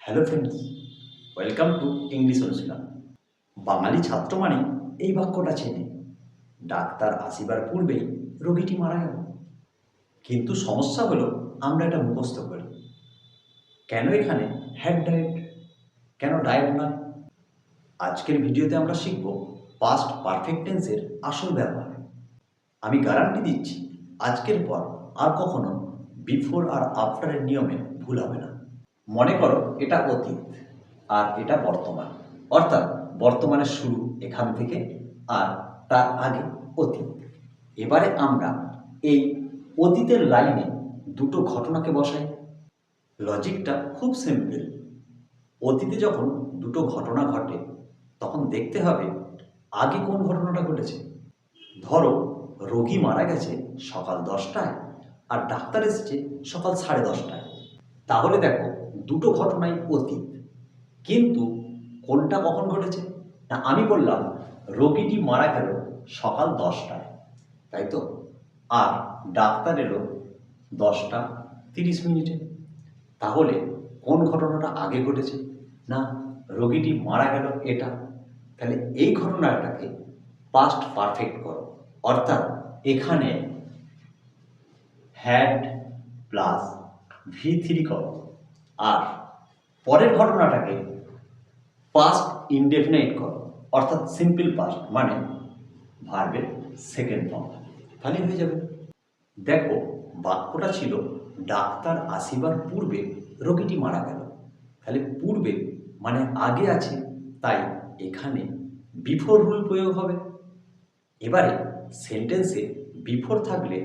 Hello friends, welcome to English অনুশীলন। বাঙালি ছাত্র মানে এই বাক্যটা চেনে, ডাক্তার আসিবার পূর্বেই রোগীটি মারা গেল। কিন্তু সমস্যা হলো আমরা এটা মুখস্থ করি। কেন এখানে হ্যাড ডায়েট, কেন ডায়েট নয়? আজকের ভিডিওতে আমরা শিখব পাস্ট পারফেক্ট টেন্সের আসল ব্যবহার। আমি গ্যারান্টি দিচ্ছি আজকের পর আর কখনো বিফোর আর আফটারের নিয়মে ভুল হবে না। মনে করো এটা অতীত আর এটা বর্তমান, অর্থাৎ বর্তমানের শুরু এখান থেকে আর তার আগে অতীত। এবারে আমরা এই অতীতের লাইনে দুটো ঘটনাকে বসাই। লজিকটা খুব সিম্পল। অতীতে যখন দুটো ঘটনা ঘটে তখন দেখতে হবে আগে কোন ঘটনাটা ঘটেছে। ধরো রোগী মারা গেছে সকাল 10টায় আর ডাক্তার এসেছে সকাল 10:30টায়। তাহলে দেখো দুটো ঘটনাই অতীত, কিন্তু কোনটা কখন ঘটেছে? না, আমি বললাম রোগীটি মারা গেল সকাল 10টায়, তাই তো? আর ডাক্তার এলো 10টা 30 মিনিটে। তাহলে কোন ঘটনাটা আগে ঘটেছে? না, রোগীটি মারা গেল এটা। তাহলে এই ঘটনাটাকে পাস্ট পারফেক্ট করো, অর্থাৎ এখানে হ্যাড প্লাস V3 করো। আর পরের ঘটনাটাকে পাস্ট ইনডেফিনাইট করো, অর্থাৎ সিম্পল পাস্ট মানে ভার্বের সেকেন্ড ফর্ম। তাহলে হয়ে যাবে। দেখো বাক্যটা ছিল ডাক্তার আসিবার পূর্বে রোগীটি মারা গেল। তাহলে পূর্বে মানে আগে আছে, তাই এখানে বিফোর রুল প্রয়োগ হবে। এবারে সেন্টেন্সে বিফোর থাকলে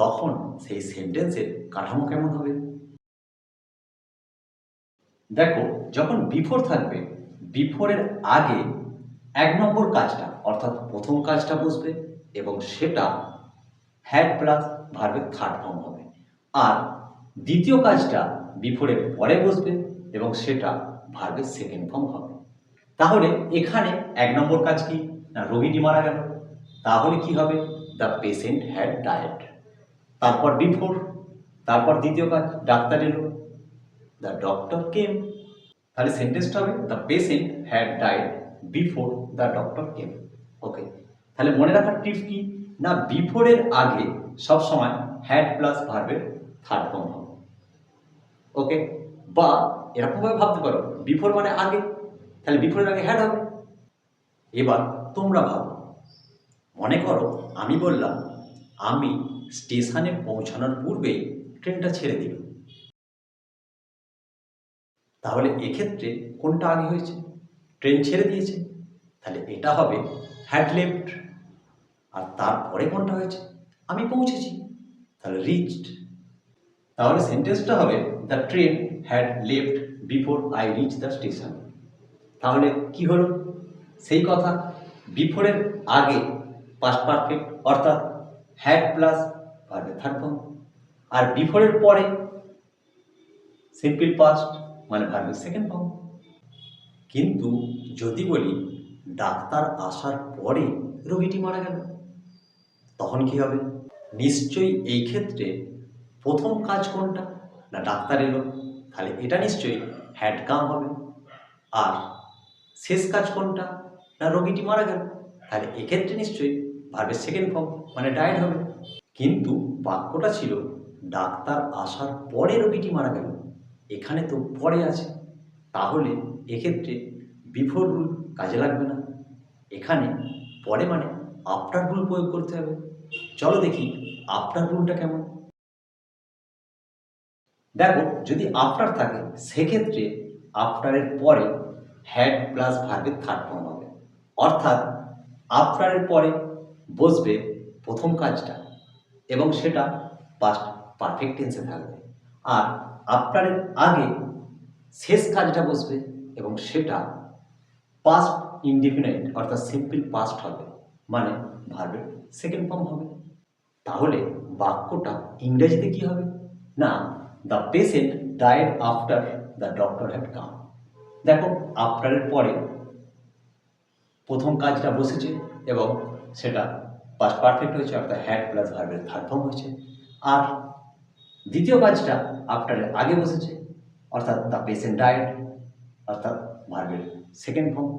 তখন সেই সেন্টেন্সের কাঠামো কেমন হবে? দেখো যখন বিফোর থাকবে, বিফোরের আগে 1 নম্বর কাজটা অর্থাৎ প্রথম কাজটা বসবে এবং সেটা হ্যাড প্লাস ভার্বের থার্ড ফর্ম হবে। আর দ্বিতীয় কাজটা বিফোরের পরে বসবে এবং সেটা ভার্বের সেকেন্ড ফর্ম হবে। তাহলে এখানে 1 নম্বর কাজ কি? না, রোগীটি মারা গেল। তাহলে কি হবে? The patient had died. তারপর বিফোর, তারপর দ্বিতীয় কাজ ডাক্তার এলো, দ্য ডক্টর কেম। তাহলে সেন্টেন্সটা হবে the patient had died before the doctor came. Okay, তাহলে মনে রাখার টিপ কি? না, বিফোরের আগে সবসময় হ্যাড প্লাস ভার্বের থার্ড ফর্ম হবে। ওকে, বা এরকমভাবে ভাবতে পারো বিফোর মানে আগে, তাহলে বিফোরের আগে হ্যাড হবে। এবার তোমরা ভাবো, মনে করো আমি বললাম আমি স্টেশনে পৌঁছানোর পূর্বেই ট্রেনটা ছেড়ে দিল। তাহলে এক্ষেত্রে কোনটা আগে হয়েছে? ট্রেন ছেড়ে দিয়েছে, তাহলে এটা হবে হ্যাড লেফট। আর তারপরে কোনটা হয়েছে? আমি পৌঁছেছি, তাহলে রিচড। তাহলে সেন্টেন্সটা হবে the train had left before I reach the station. তাহলে কি হলো? সেই কথা, বিফোরের আগে পাস্ট পারফেক্ট অর্থাৎ হ্যাড প্লাস ভার্বের থার্ড ফর্ম, আর বিফোরের পরে সিম্পল পাস্ট মানে ভার্বের সেকেন্ড ফর্ম। কিন্তু যদি বলি ডাক্তার আসার পরে রোগীটি মারা গেল, তখন কি হবে? নিশ্চয়ই এই ক্ষেত্রে প্রথম কাজ কোনটা? না, ডাক্তার এলো, তাহলে এটা নিশ্চয়ই হ্যাড কাম হবে। আর শেষ কাজ কোনটা? না, রোগীটি মারা গেল, তাহলে এক্ষেত্রে নিশ্চয়ই ভার্বের সেকেন্ড ফর্ম মানে ডায়েড হবে। কিন্তু বাক্যটা ছিল ডাক্তার আসার পরে রোগীটি মারা গেল, এখানে তো পরে আছে, তাহলে এক্ষেত্রে বিফোর রুল কাজে লাগবে না। এখানে পরে মানে আফটার রুল প্রয়োগ করতে হবে। চলো দেখি আফটার রুলটা কেমন। দেখো যদি আফটার থাকে সেক্ষেত্রে আফটারের পরে হ্যাড প্লাস ভার্বের থার্ড ফর্ম হবে, অর্থাৎ আফটারের পরে বসবে প্রথম কাজটা এবং সেটা পাস্ট পারফেক্ট টেন্সে থাকবে। আর আফটারের আগে শেষ কাজটা বসবে এবং সেটা পাস্ট ইনডিফিনাইট অর্থাৎ সিম্পল পাস্ট হবে, মানে ভার্বের সেকেন্ড ফর্ম হবে। তাহলে বাক্যটা ইংরেজিতে কি হবে? না, the patient died after the doctor had come. দেখো আফটারের পরে প্রথম কাজটা বসেছে এবং সেটা পাস্ট পারফেক্ট হয়েছে অর্থাৎ হ্যাড প্লাস ভার্বের থার্ড ফর্ম হয়েছে। আর দ্বিতীয় কাজটা আফটারের আগে বসেছে অর্থাৎ দ্য পেশেন্ট ডায়েড, অর্থাৎ ভার্বের সেকেন্ড ফর্ম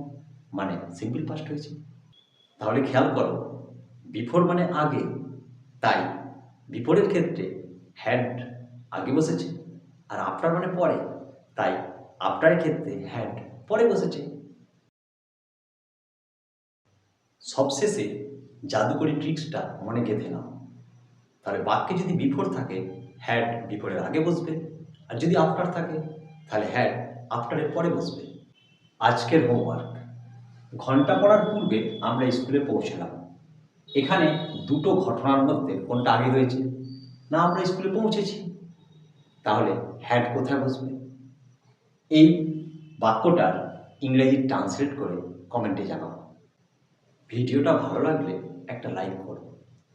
মানে সিম্পল পাস্ট হয়েছে। তাহলে খেয়াল করো, বিফোর মানে আগে, তাই বিফোরের ক্ষেত্রে হ্যাড আগে বসেছে, আর আফটার মানে পরে, তাই আফটারের ক্ষেত্রে হ্যাড পরে বসেছে। সবশেষে জাদুকরি ট্রিক্সটা মনে গেঁথে নাও। তাহলে বাক্যে যদি বিফোর থাকে, হ্যাড বিফোরের আগে বসবে, আর যদি আফটার থাকে তাহলে হ্যাড আফটারের পরে বসবে। আজকের হোমওয়ার্ক, ঘন্টা পড়ার পূর্বে আমরা স্কুলে পৌঁছলাম। এখানে দুটো ঘটনার মধ্যে কোনটা আগে হয়েছে? না, আমরা স্কুলে পৌঁছেছি। তাহলে হ্যাড কোথায় বসবে? এই বাক্যটার ইংরেজি ট্রান্সলেট করে কমেন্টে জানাও। ভিডিওটা ভালো লাগলে একটা লাইক করো,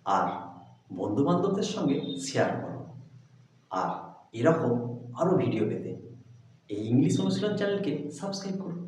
আর বন্ধুবান্ধবদের সঙ্গে শেয়ার করো। আর এরকম আরও ভিডিও পেতে এই ইংলিশ অনুশীলন চ্যানেলকে সাবস্ক্রাইব করো।